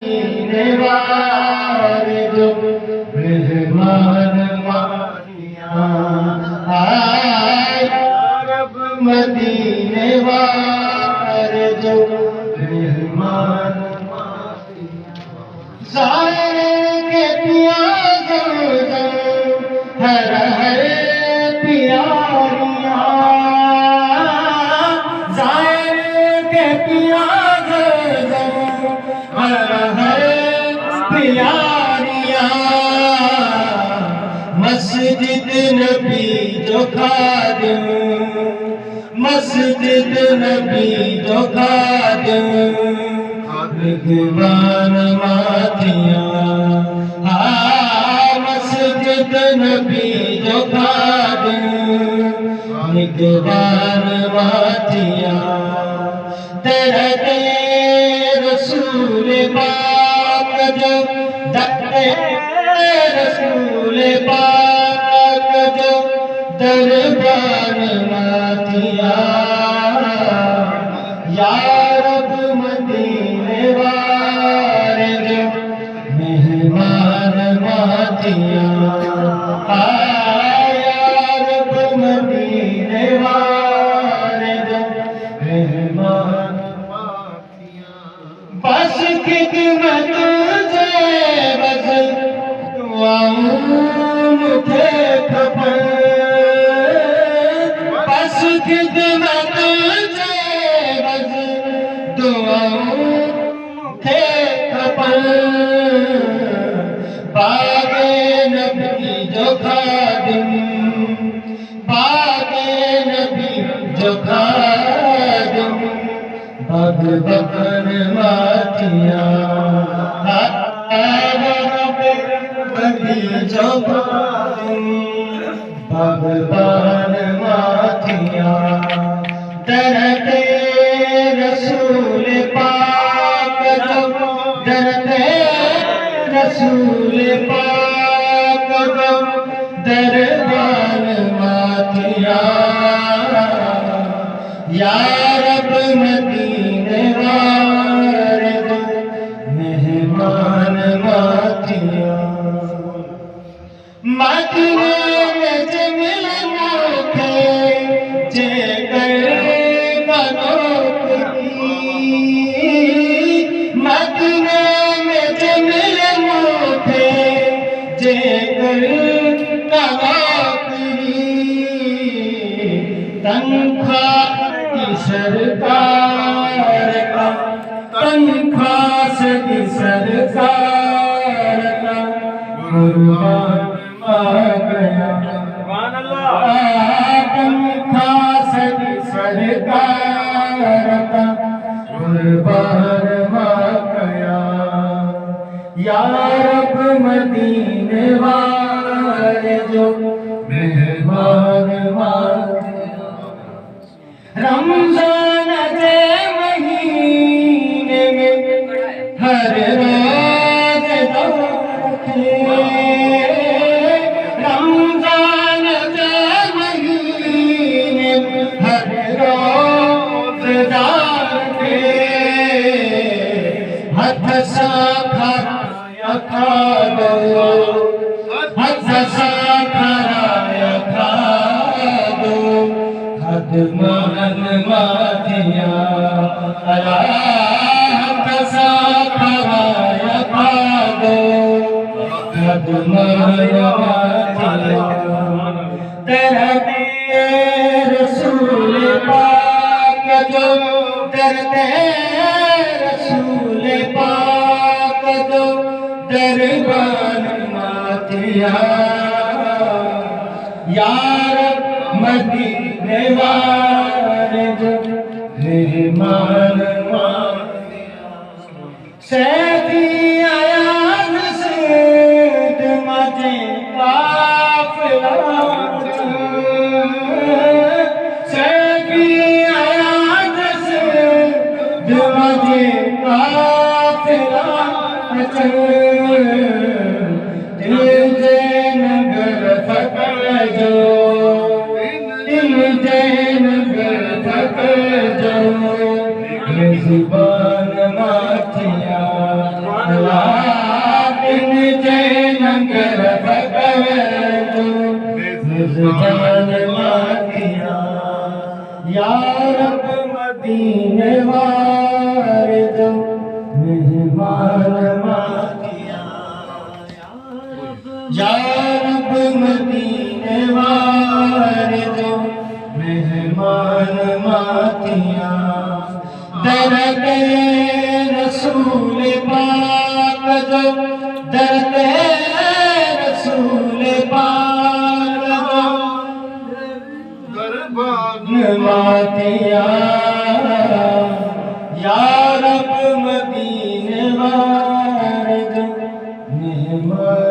वार जो मेहमान मानिया आए रब मदीने वार जो मेहमान जाए के पिया हर हर पियारिया जाए के पिया हर हर पियारिया मस्जिद नबी जो खादिम मस्जिद नबी जो खादिम भगवान माथिया मस्जिद नबी जो खादिम भगवान माथिया तेरे रसूल पाक जो दरे रसूल पाक जो दरबार माथिया या रब मदीने वाले जो मेहमान माथिया या रब मदीने वाले जो मेहमान बस खिदमत जे बस दुआऊं मुझे खबर बस खिदमत जे बस दुआऊं मुझे खबर बागे नबी जो खादिम बागे नबी जो खादिम भगवान माथिया जो भगवान माथिया डरते रसूल पाक जो डरते रसूल पाक जो दरबार माथिया या रब मदीने वाले जो मेहमान माथिया मदीने में जमिल मुखे जे कर बनोकरी मदीने में जमिल मुखे जे कर बनोकरी तनख्वाह सरकार का तनख्वाह की सरकार का कुर्बान आ गया तनख्वाह की सरकार का कुर्बान आ गया या रब मदीने वाले जो मेहमान रमजान के महीने में हर रोज दाखिल रमजान के महीने में हर रोज दाखिल हथ सा खाया खा दो हथ सा खाया खा दो मन माथिया कसा खवाया पादो मन माथिया तेरे रसूल पाक जो डरते रसूल पाक जो दरबार माथिया या रब मदीने वाले जो मेहमान सैफी आयाज से मजे काफिला सैफी आयाज से मजे काफिला दिल से नगर फकर जो जुबान माथिया जान मातिया या रब मदीने वाले दो मेहमान मातिया या रब मदीने वाले दो मेहमान मातिया दरदे रसूल पाक जो दरदे रसूल पाक जो मातिया या रब मदीने वाले दो मेहमान